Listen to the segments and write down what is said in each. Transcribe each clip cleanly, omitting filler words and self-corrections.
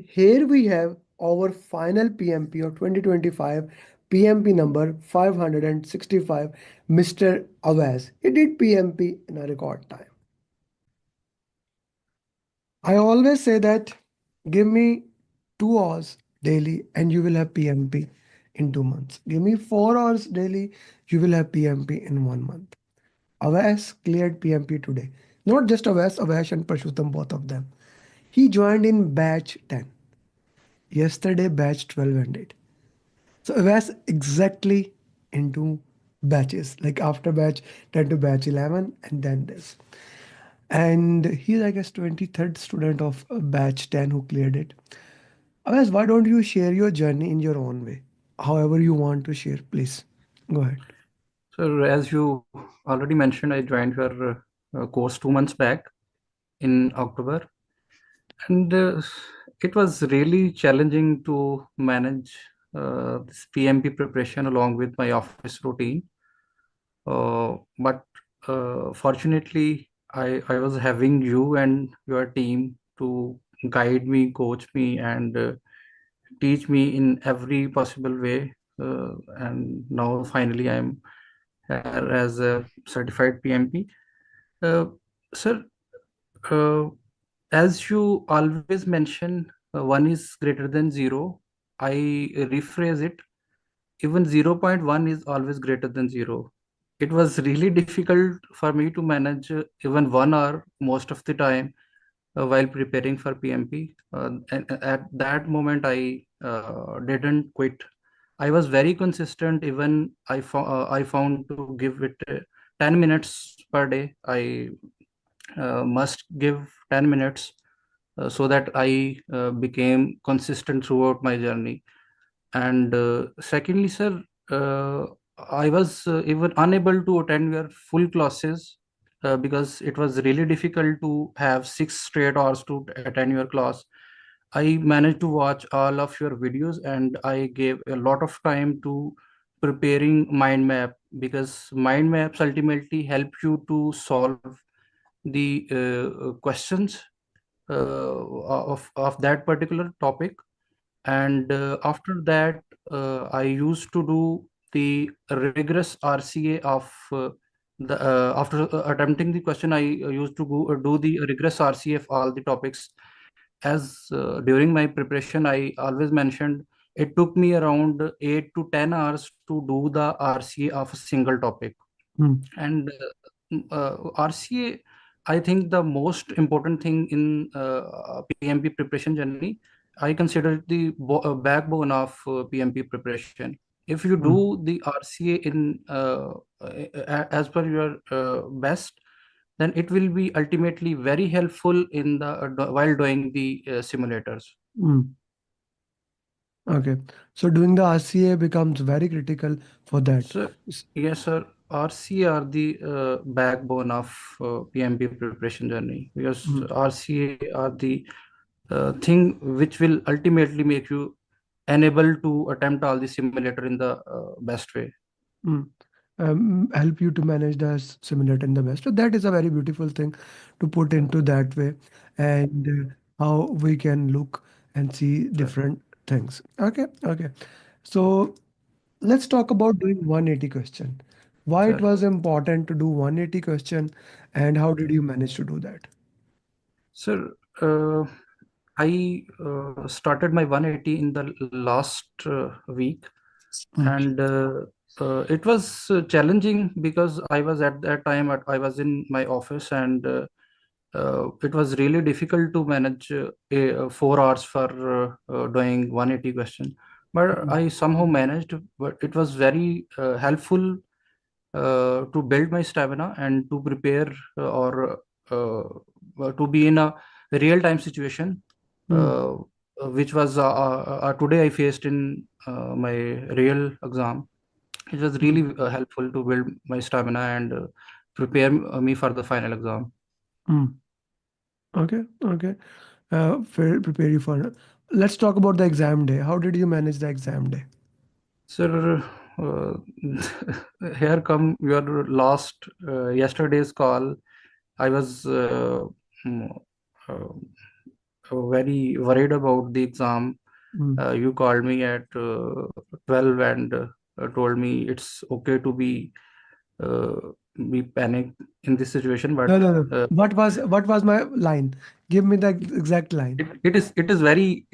here we have our final PMP of 2025, PMP number 565, Mr. Awais. He did PMP in a record time. I always say that give me 2 hours daily and you will have PMP in 2 months. Give me 4 hours daily, you will have PMP in 1 month. Avas cleared PMP today. Not just Avas, Avash and Prashuttam, both of them. He joined in batch 10. Yesterday, batch 12 ended. So Avas exactly into batches, like after batch 10 to batch 11, and then this. And he's, I guess, 23rd student of batch 10 who cleared it. Avas, why don't you share your journey in your own way? However you want to share, please. Go ahead. So, as you already mentioned, I joined your course 2 months back in October, and it was really challenging to manage this PMP preparation along with my office routine. But fortunately, I was having you and your team to guide me, coach me, and teach me in every possible way. And now, finally, I'm here as a certified PMP. Uh, sir, uh, as you always mention, one is greater than zero. I rephrase it. Even zero point 0.1 is always greater than zero. It was really difficult for me to manage even 1 hour most of the time while preparing for PMP. And at that moment, I didn't quit. I was very consistent. Even I found to give it 10 minutes per day. I must give 10 minutes so that I became consistent throughout my journey. And secondly, sir, I was even unable to attend your full classes because it was really difficult to have 6 straight hours to attend your class. I managed to watch all of your videos and I gave a lot of time to preparing mind map, because mind maps ultimately help you to solve the questions of that particular topic. And after that, I used to do the rigorous RCA of the after attempting the question. I used to do the rigorous RCA of all the topics. As during my preparation, I always mentioned it took me around 8 to 10 hours to do the RCA of a single topic. Hmm. And RCA, I think the most important thing in PMP preparation journey, I consider it the backbone of PMP preparation. If you Hmm. do the RCA in as per your best, then it will be ultimately very helpful in the while doing the simulators. Hmm. Okay. So doing the RCA becomes very critical for that. So, S- yes, sir. RCA are the backbone of PMP preparation journey, because mm, RCA are the thing which will ultimately make you enable to attempt all the simulator in the best way. mm. Help you to manage the simulator in the best. So that is a very beautiful thing to put Sir, into that way, and how we can look and see sir, different things. Okay, okay. So let's talk about doing 180 question. Why it sir. was important to do 180 question, and how did you manage to do that? Sir, I started my 180 in the last week, Mm, and it was challenging because I was at that time I was in my office, and it was really difficult to manage 4 hours for doing 180 question. But mm, I somehow managed. But it was very helpful to build my stamina and to prepare or to be in a real time situation, mm, uh, which was today I faced in my real exam. It was mm, really helpful to build my stamina and prepare me for the final exam. mm. Okay, okay. Prepare you for. Let's talk about the exam day. How did you manage the exam day? Sir, uh, here come your last yesterday's call. I was mm, uh, very worried about the exam. Mm. You called me at 12 and told me it's okay to uh, be panicked in this situation, but No, no, no. uh, What was my line? Give me the exact line. it is very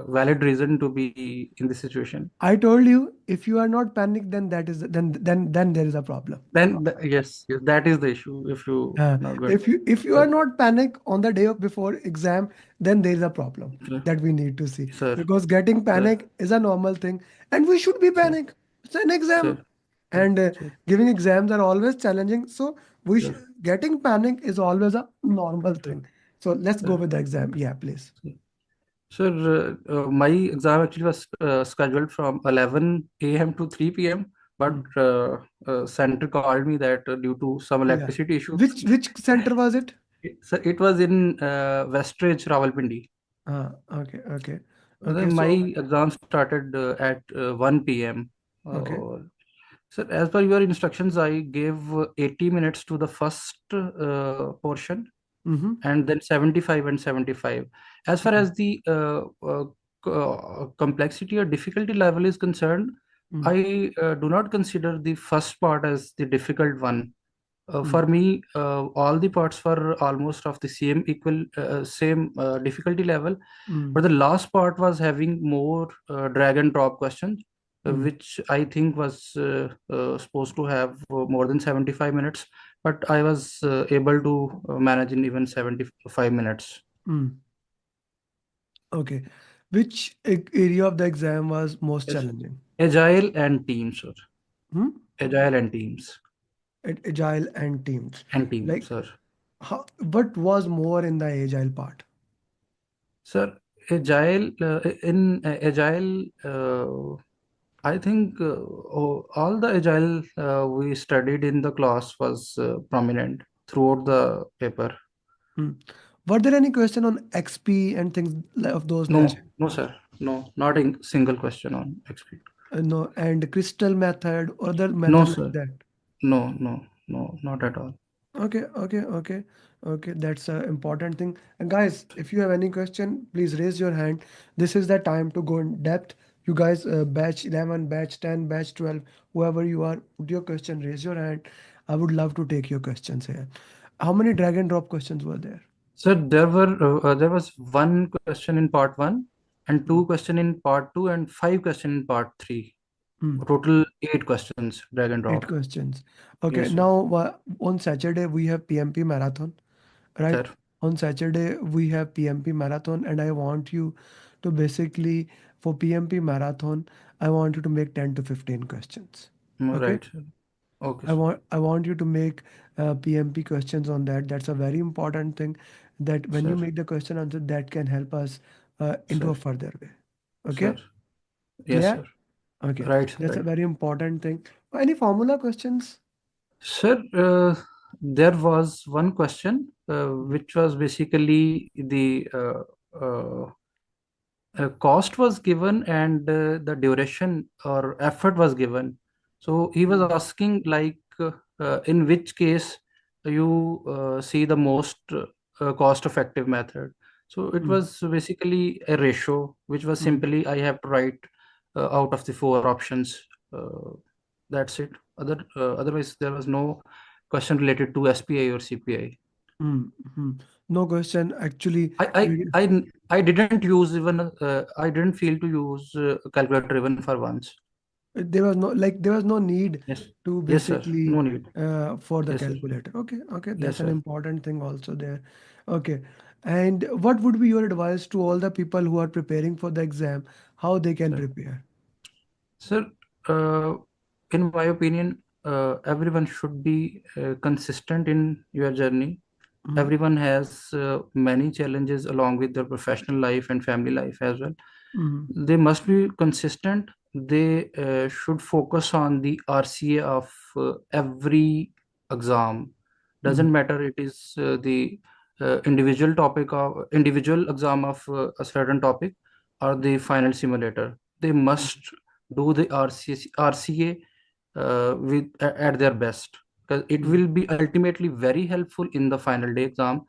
valid reason to be in this situation. I told you if you are not panicked, then that is then there is a problem. Yes, yes, that is the issue. If you Uh, not going, if you are sir, not panic on the day of before exam, then there is a problem sir, that we need to see, sir, because getting sir, panic is a normal thing, and we should be sir, panic. It's an sir, exam, sir, and sir, giving exams are always challenging. So sir, getting panic is always a normal sir, thing. So let's go sir, with the exam. Yeah, please. sir. Sir, my exam actually was scheduled from 11 a.m. to 3 p.m. But Hmm. center called me that due to some Yeah. electricity issues, Which center was it? it was in Westridge, Rawalpindi. Okay, okay, okay. My So exam started at 1 p.m. okay. Uh, Sir, as per your instructions, I gave 80 minutes to the first portion Mm-hmm. and then 75 and 75. As far as the complexity or difficulty level is concerned, Mm-hmm. I do not consider the first part as the difficult one. Mm-hmm. For me, all the parts were almost of the same difficulty level, but the last part was having more drag and drop questions, Mm-hmm. which I think was supposed to have more than 75 minutes, but I was able to manage in even 75 minutes. Mm-hmm. Okay. Which area of the exam was most Yes. challenging? Agile and teams, sir. Hmm? Agile and teams. Agile and teams. And teams, Like, sir. what was more in the agile part? Sir, agile, I think all the agile we studied in the class was prominent throughout the paper. Hmm. Were there any question on XP and things of those No, nature? no, sir. No, not a single question on XP. No, and crystal method, other No, method like sir. that. No, no, no, not at all. Okay, okay, okay, okay. That's an important thing. And guys, if you have any question, please raise your hand. This is the time to go in depth. You guys, batch 11, batch 10, batch 12, whoever you are, put your question, raise your hand. I would love to take your questions here. How many drag and drop questions were there? Sir, there was one question in part one, and Hmm. two question in part two, and five question in part three. Hmm. Total eight questions, drag and Eight drop. questions. Okay, Yes, sir. now on Saturday we have PMP marathon, right? Sir, On Saturday we have PMP marathon, and I want you to basically, for PMP marathon, I want you to make 10 to 15 questions. Okay? right, sir. Okay, I want you to make PMP questions on that. That's a very important thing, that when you sir, make the question answer, that can help us into sir, a further way. sir. Okay? Yes, Clear? sir. Okay. Right, sir, That's a right. very important thing. Any formula questions? Sir, there was one question which was basically the cost was given and the duration or effort was given. So he was Mm, asking like in which case you see the most cost effective method. So it mm, was basically a ratio which was mm, simply I have to write out of the four options. Uh, that's it. Otherwise there was no question related to SPI or CPI. mm. No question. Actually, I I we, I I didn't use even I didn't feel to use calculator even for once. there was no need Yes. to Yes, sir. basically No need. for the Yes, sir. calculator. Okay, okay, Yes, that's an sir. important thing also there. Okay, and what would be your advice to all the people who are preparing for the exam, how they can Sir. prepare? Sir, uh, in my opinion, everyone should be consistent in your journey. Mm, Everyone has many challenges along with their professional life and family life as well. mm, They must be consistent. They should focus on the RCA of every exam. mm, Doesn't matter it is the individual topic of individual exam of a certain topic or the final simulator. They mm, must do the RCA at their best, because it mm, will be ultimately very helpful in the final day exam.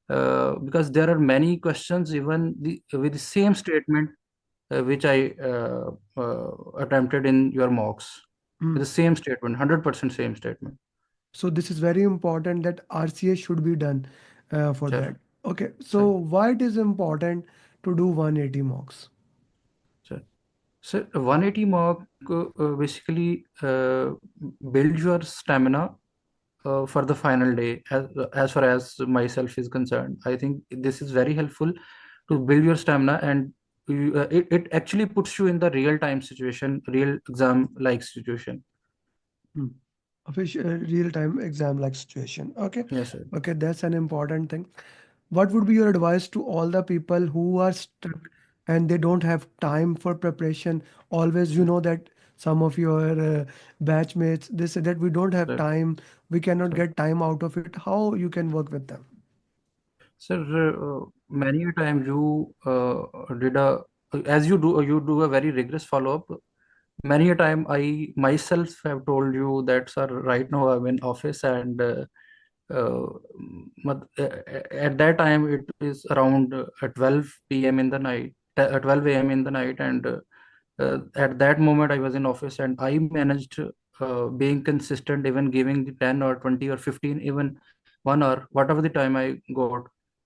because there are many questions even with the same statement which I attempted in your mocks, with the Mm. same statement, 100% same statement. So this is very important that RCA should be done for Sure, that. Okay, so sure, why it is important to do 180 mocks? sure. So 180 mark basically build your stamina for the final day. As far as myself is concerned, I think this is very helpful to build your stamina, and it actually puts you in the real time situation, real exam like situation. Hmm. Official real-time exam-like situation. Okay, Yes, sir. okay, that's an important thing. What would be your advice to all the people who are stuck and they don't have time for preparation? Always, you Sure, know that some of your batchmates they say that we don't have sir. time, we cannot Sir, get time out of it. How you can work with them? sir, many a time you did a as you do a very rigorous follow up. Many a time I myself have told you that, sir, right now I'm in office, and uh, at that time it is around 12 p.m. in the night, 12 a.m. in the night, and at that moment I was in office, and I managed being consistent, even giving the 10 or 20 or 15, even 1 hour, whatever the time I got.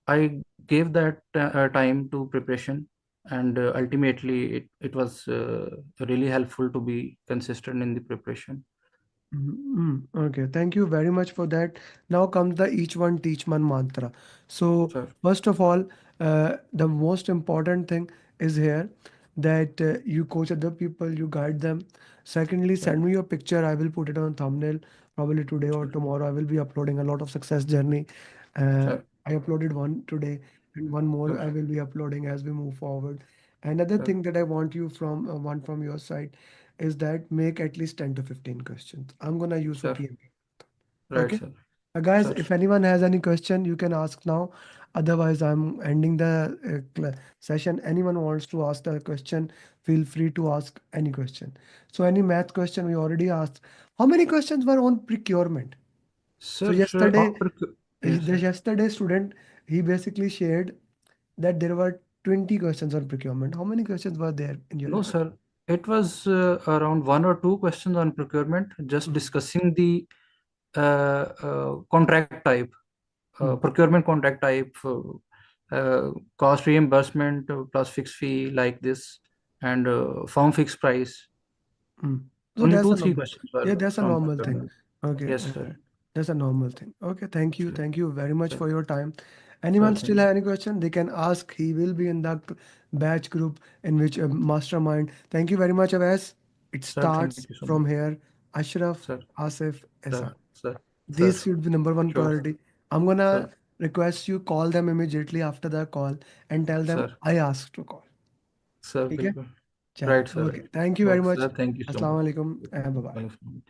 I gave that time to preparation, and ultimately it was really helpful to be consistent in the preparation. Okay, thank you very much for that. Now comes the each one teach one mantra. So Sure, first of all, the most important thing is here that you coach other people, you guide them. Secondly, sure, send me your picture. I will put it on thumbnail probably today or sure, tomorrow. I will be uploading a lot of success journey. sure, I uploaded one today and one more sure, I will be uploading as we move forward. Another sure, thing that I want you from one from your side is that make at least 10 to 15 questions. I'm gonna use for sure. PMP. Right, Okay. sir. Guys, Sure, if anyone has any question, you can ask now. Otherwise, I'm ending the session. Anyone wants to ask the question, feel free to ask any question. So, any math question we already asked. How many questions were on procurement? So sir. yesterday, Yes, the sir. yesterday student he basically shared that there were 20 questions on procurement. How many questions were there in your No, report? sir. It was around 1 or 2 questions on procurement, just Mm, discussing the contract type, mm, procurement contract type, cost reimbursement plus fixed fee like this, and firm fixed price. mm. So Only that's two, a three normal. questions Yeah, were that's a from normal thing. procurement. Okay, Yes, sir. that's a normal thing. Okay, thank you. Sure, Thank you very much sure, for your time. sure. Anyone Thank still you. have any question? They can ask. He will be in the batch group in which mastermind. Thank you very much, Avais. It Sir, thank starts you so much. from here. Ashraf, Sir, Asif, sir, Ehsan. sir, sir. These should be number one Sure, priority. I'm sir, gonna request you call them immediately after the call and tell them sir, I asked to call. sir. Okay? बिल्कुल. Chalo. Right, sir. Okay. Thank you very Okay, much. sir. Thank you so much. Assalamu alaikum and bye bye. Welcome.